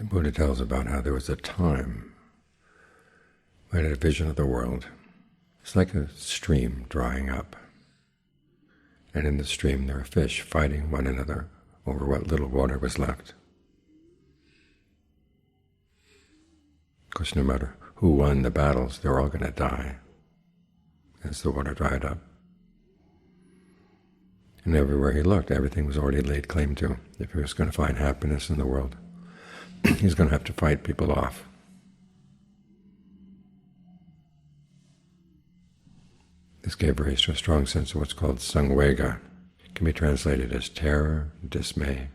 The Buddha tells about how there was a time when he had a vision of the world. It's like a stream drying up, and in the stream there are fish fighting one another over what little water was left. Of course, no matter who won the battles, they were all going to die as the water dried up. And everywhere he looked, everything was already laid claim to. If he was going to find happiness in the world, he's going to have to fight people off. This gave rise to a strong sense of what's called samvega. It can be translated as terror, dismay.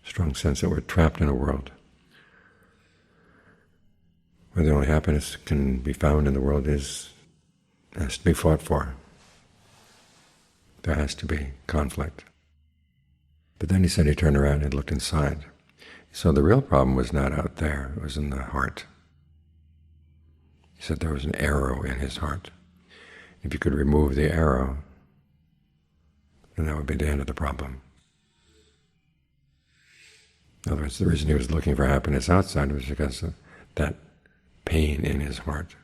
Strong sense that we're trapped in a world where the only happiness can be found in the world has to be fought for. There has to be conflict. But then he said he turned around and looked inside. So the real problem was not out there, it was in the heart. He said there was an arrow in his heart. If you could remove the arrow, then that would be the end of the problem. In other words, the reason he was looking for happiness outside was because of that pain in his heart.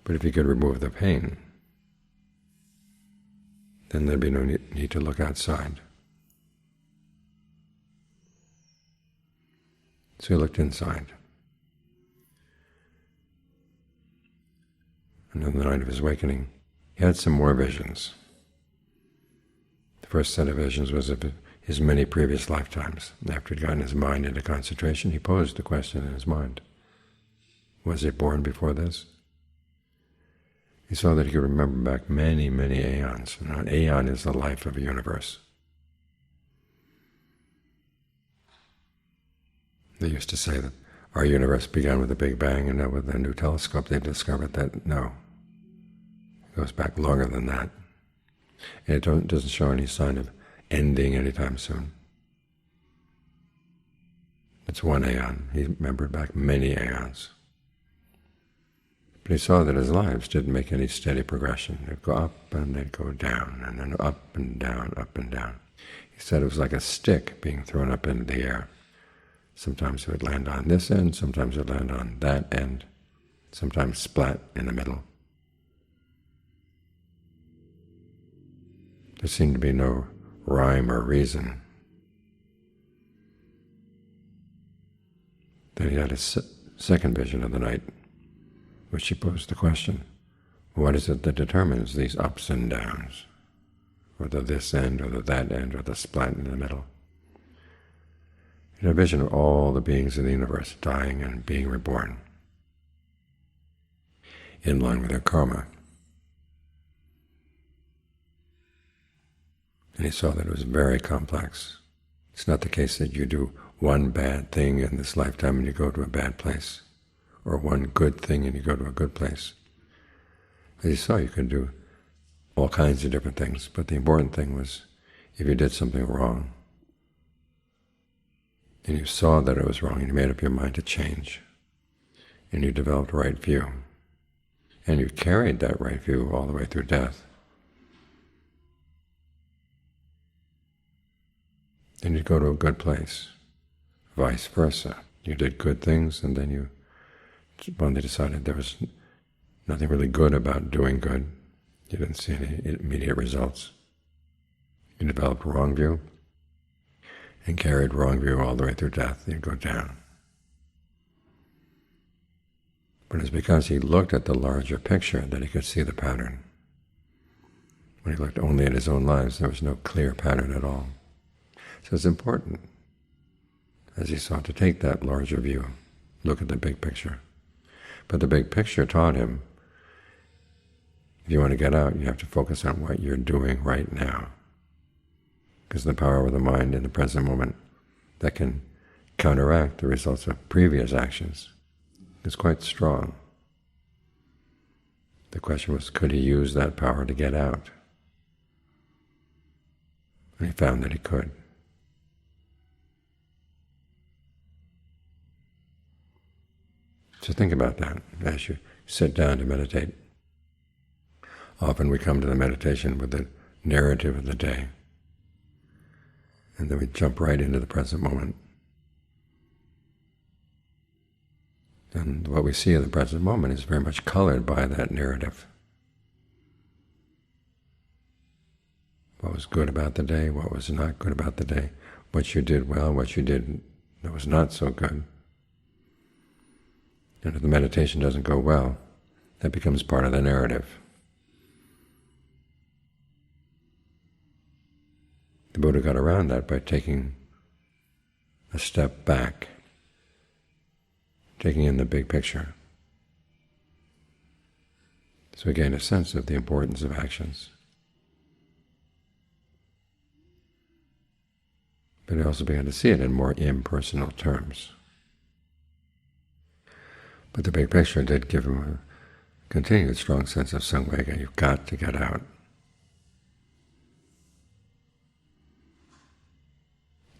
But if he could remove the pain, then there'd be no need to look outside. So he looked inside. And on the night of his awakening, he had some more visions. The first set of visions was of his many previous lifetimes. After he'd gotten his mind into concentration, he posed the question in his mind, was he born before this? He saw that he could remember back many, many aeons. And an aeon is the life of a universe. They used to say that our universe began with a Big Bang, and now with a new telescope they've discovered that no, it goes back longer than that. And it doesn't show any sign of ending anytime soon. It's one aeon. He remembered back many aeons. But he saw that his lives didn't make any steady progression. They'd go up and they'd go down, and then up and down, up and down. He said it was like a stick being thrown up into the air. Sometimes it would land on this end, sometimes it would land on that end, sometimes splat in the middle. There seemed to be no rhyme or reason. Then he had a second vision of the night, which he posed the question, what is it that determines these ups and downs, or the this end, or the that end, or the splat in the middle? He had a vision of all the beings in the universe dying and being reborn in line with their karma. And he saw that it was very complex. It's not the case that you do one bad thing in this lifetime and you go to a bad place, or one good thing and you go to a good place. As he saw, you could do all kinds of different things, but the important thing was if you did something wrong, and you saw that it was wrong, and you made up your mind to change, and you developed a right view, and you carried that right view all the way through death, then you'd go to a good place. Vice versa. You did good things, and then you finally decided there was nothing really good about doing good. You didn't see any immediate results. You developed a wrong view, and carried wrong view all the way through death. You'd go down. But it's because he looked at the larger picture that he could see the pattern. When he looked only at his own lives, there was no clear pattern at all. So it's important, as he sought to take that larger view, look at the big picture. But the big picture taught him, if you want to get out, you have to focus on what you're doing right now. Because the power of the mind in the present moment that can counteract the results of previous actions is quite strong. The question was, could he use that power to get out? And he found that he could. So think about that as you sit down to meditate. Often we come to the meditation with the narrative of the day. and then we jump right into the present moment. And what we see in the present moment is very much colored by that narrative. What was good about the day, what was not good about the day, what you did well, what you did that was not so good. And if the meditation doesn't go well, that becomes part of the narrative. The Buddha got around that by taking a step back, taking in the big picture. So we gain a sense of the importance of actions. But he also began to see it in more impersonal terms. But the big picture did give him a continued strong sense of samvega. You've got to get out.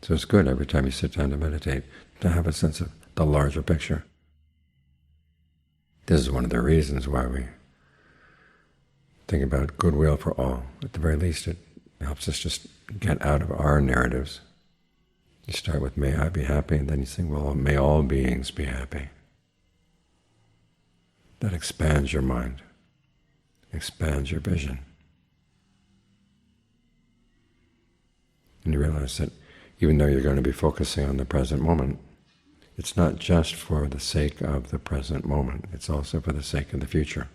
So it's good every time you sit down to meditate to have a sense of the larger picture. This is one of the reasons why we think about goodwill for all. At the very least, it helps us just get out of our narratives. You start with, may I be happy, and then you think, well, may all beings be happy. That expands your mind, expands your vision. And you realize that even though you're going to be focusing on the present moment, it's not just for the sake of the present moment, it's also for the sake of the future.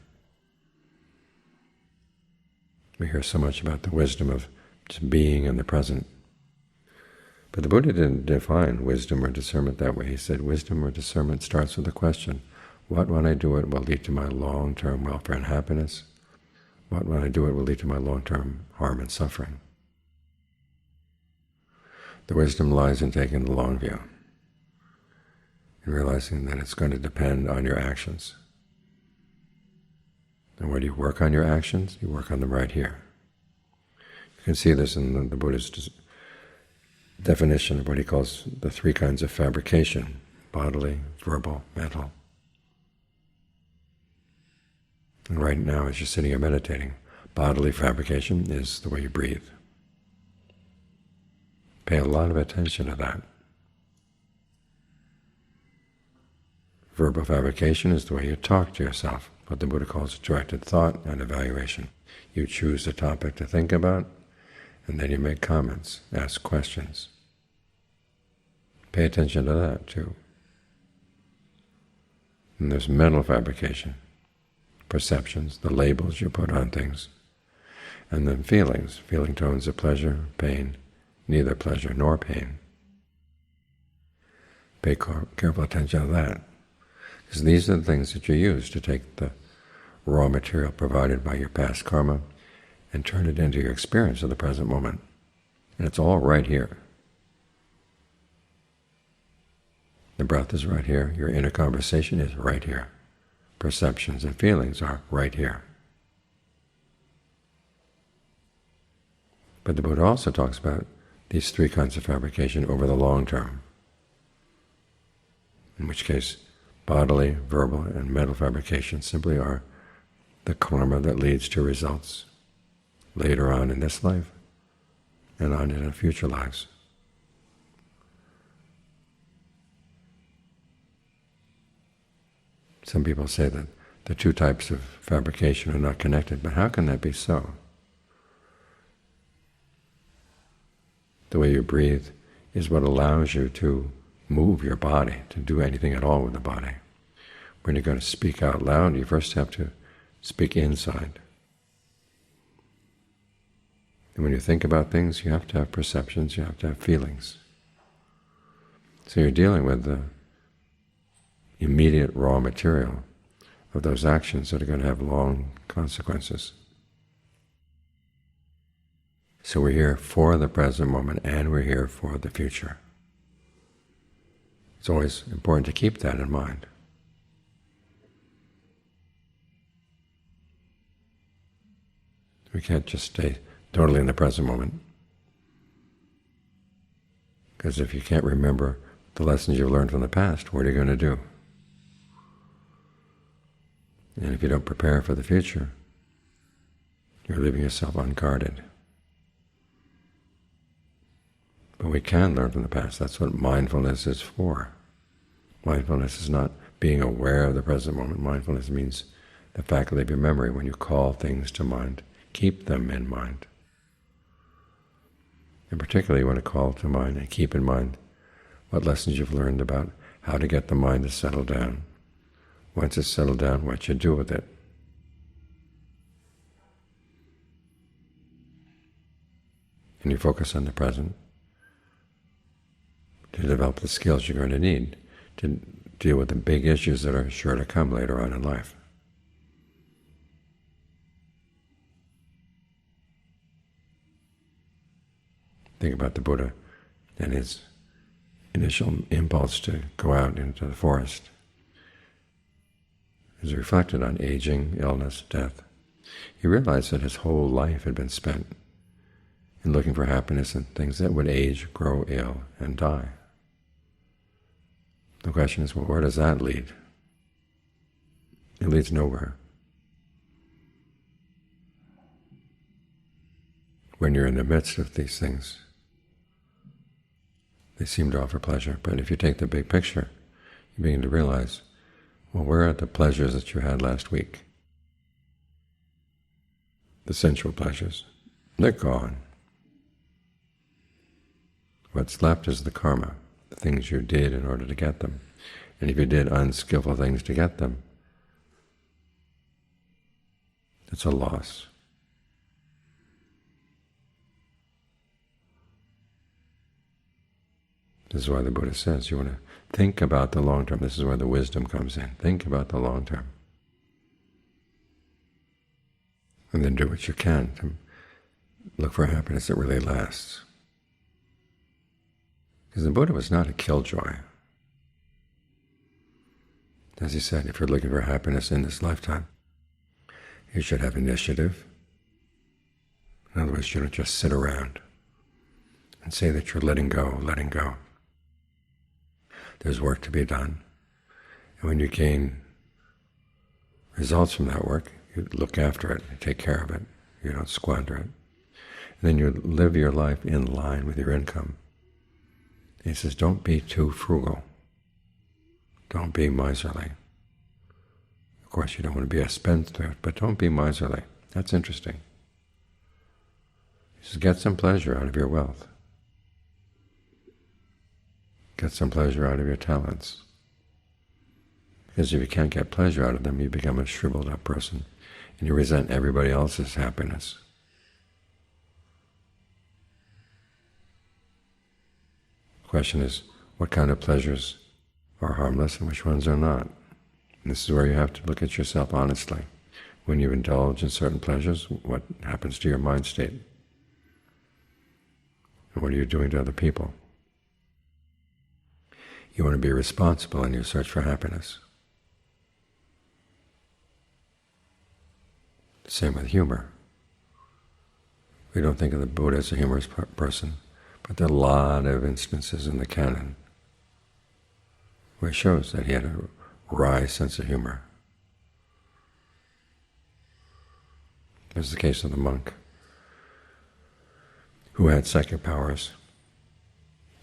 We hear so much about the wisdom of just being in the present. But the Buddha didn't define wisdom or discernment that way. He said wisdom or discernment starts with the question, what when I do it will lead to my long-term welfare and happiness? What when I do it will lead to my long-term harm and suffering? The wisdom lies in taking the long view and realizing that it's going to depend on your actions. And where do you work on your actions? You work on them right here. You can see this in the Buddha's definition of what he calls the three kinds of fabrication: bodily, verbal, mental. And right now, as you're sitting here meditating, bodily fabrication is the way you breathe. Pay a lot of attention to that. Verbal fabrication is the way you talk to yourself, what the Buddha calls directed thought and evaluation. You choose a topic to think about, and then you make comments, ask questions. Pay attention to that too. And there's mental fabrication, perceptions, the labels you put on things, and then feelings, feeling tones of pleasure, pain, neither pleasure nor pain. Pay careful attention to that, because these are the things that you use to take the raw material provided by your past karma and turn it into your experience of the present moment. And it's all right here. The breath is right here, your inner conversation is right here. Perceptions and feelings are right here. But the Buddha also talks about these three kinds of fabrication over the long term, in which case bodily, verbal, and mental fabrication simply are the karma that leads to results later on in this life and on in future lives. Some people say that the two types of fabrication are not connected, but how can that be so? The way you breathe is what allows you to move your body, to do anything at all with the body. When you're going to speak out loud, you first have to speak inside. And when you think about things, you have to have perceptions, you have to have feelings. So you're dealing with the immediate raw material of those actions that are going to have long consequences. So we're here for the present moment, and we're here for the future. It's always important to keep that in mind. We can't just stay totally in the present moment, because if you can't remember the lessons you've learned from the past, what are you going to do? And if you don't prepare for the future, you're leaving yourself unguarded. But But we can learn from the past. That's what mindfulness is for. Mindfulness is not being aware of the present moment. Mindfulness means the faculty of your memory. When you call things to mind, keep them in mind. And particularly you want to call to mind and keep in mind what lessons you've learned about how to get the mind to settle down. Once it's settled down, what you do with it. And you focus on the present to develop the skills you're going to need to deal with the big issues that are sure to come later on in life. Think about the Buddha and his initial impulse to go out into the forest. As he reflected on aging, illness, death, he realized that his whole life had been spent in looking for happiness in things that would age, grow ill, and die. The question is, well, where does that lead? It leads nowhere. When you're in the midst of these things, they seem to offer pleasure. But if you take the big picture, you begin to realize, well, where are the pleasures that you had last week? The sensual pleasures. They're gone. What's left is the karma, the things you did in order to get them. And if you did unskillful things to get them, it's a loss. This is why the Buddha says you want to think about the long term. This is where the wisdom comes in. Think about the long term. And then do what you can to look for happiness that really lasts. Because the Buddha was not a killjoy. As he said, if you're looking for happiness in this lifetime, you should have initiative. In other words, you don't just sit around and say that you're letting go, letting go. There's work to be done. And when you gain results from that work, you look after it, you take care of it, you don't squander it. And then you live your life in line with your income. And he says, don't be too frugal. Don't be miserly. Of course, you don't want to be a spendthrift, but don't be miserly. That's interesting. He says, get some pleasure out of your wealth. Get some pleasure out of your talents. Because if you can't get pleasure out of them, you become a shriveled up person, and you resent everybody else's happiness. The question is, what kind of pleasures are harmless and which ones are not? And this is where you have to look at yourself honestly. When you indulge in certain pleasures, what happens to your mind state? And what are you doing to other people? You want to be responsible in your search for happiness. Same with humor. We don't think of the Buddha as a humorous person, but there are a lot of instances in the canon where it shows that he had a wry sense of humor. There's the case of the monk who had psychic powers.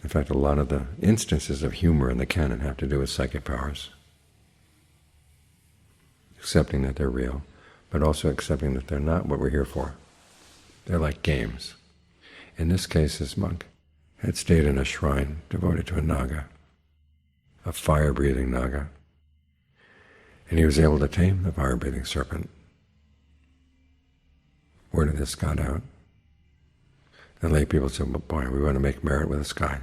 In fact, a lot of the instances of humor in the canon have to do with psychic powers, accepting that they're real, but also accepting that they're not what we're here for. They're like games. In this case, this monk had stayed in a shrine devoted to a naga, a fire-breathing naga, and he was able to tame the fire-breathing serpent. Word of this got out. The lay people said, well, boy, we want to make merit with this guy.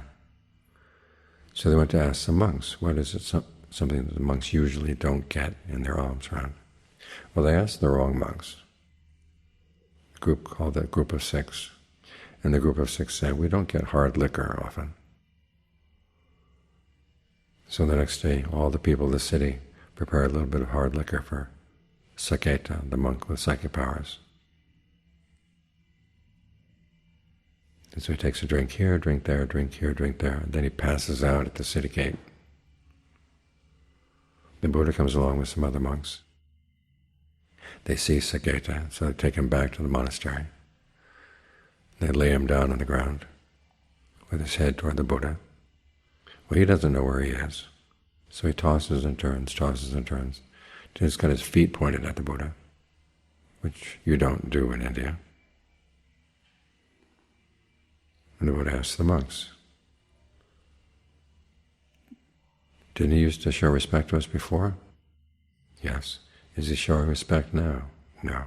So they went to ask the monks, what is it, something that the monks usually don't get in their alms round? Well, they asked the wrong monks, a group called the Group of Six. And the Group of Six said, we don't get hard liquor often. So the next day, all the people of the city prepared a little bit of hard liquor for Saketa, the monk with psychic powers. And so he takes a drink here, drink there, drink here, drink there, and then he passes out at the city gate. The Buddha comes along with some other monks. They see Saketa, so they take him back to the monastery. They lay him down on the ground with his head toward the Buddha. Well, he doesn't know where he is, so he tosses and turns, till he's got his feet pointed at the Buddha, which you don't do in India. And the Buddha asks the monks, didn't he used to show respect to us before? Yes. Is he showing respect now? No.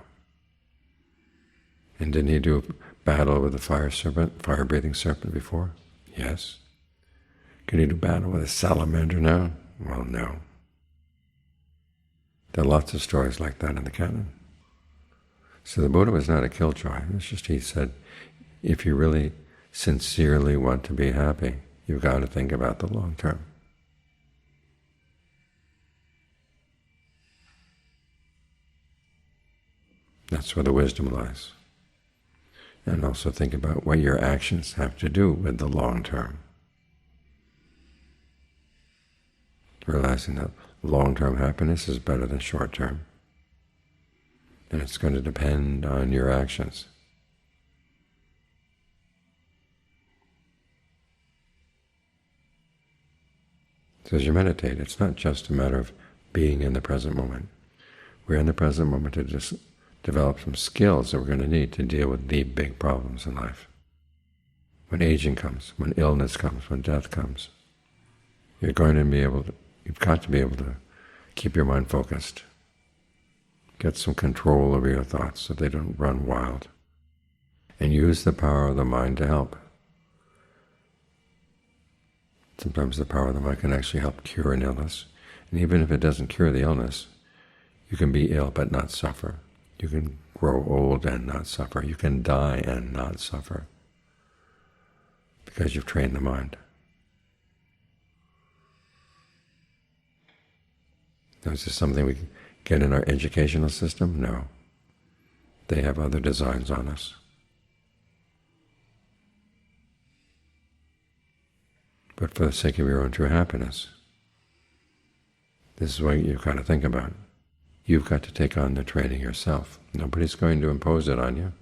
And didn't he do battle with the fire-breathing serpent before? Yes. Can he do battle with a salamander now? Well, no. There are lots of stories like that in the canon. So the Buddha was not a killjoy. It's just he said, if you really sincerely want to be happy, you've got to think about the long term. That's where the wisdom lies. And also think about what your actions have to do with the long term. Realizing that long-term happiness is better than short-term. And it's going to depend on your actions. So as you meditate, it's not just a matter of being in the present moment. We're in the present moment to just develop some skills that we're going to need to deal with the big problems in life. When aging comes, when illness comes, when death comes, you've got to be able to keep your mind focused. Get some control over your thoughts so they don't run wild. And use the power of the mind to help. Sometimes the power of the mind can actually help cure an illness. And even if it doesn't cure the illness, you can be ill but not suffer. You can grow old and not suffer. You can die and not suffer because you've trained the mind. Now, is this something we get in our educational system? No. They have other designs on us. But for the sake of your own true happiness, this is what you've got to think about. You've got to take on the training yourself. Nobody's going to impose it on you.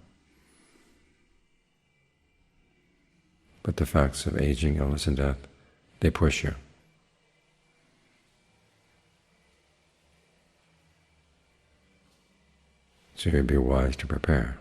But the facts of aging, illness, and death, they push you. So you'd be wise to prepare.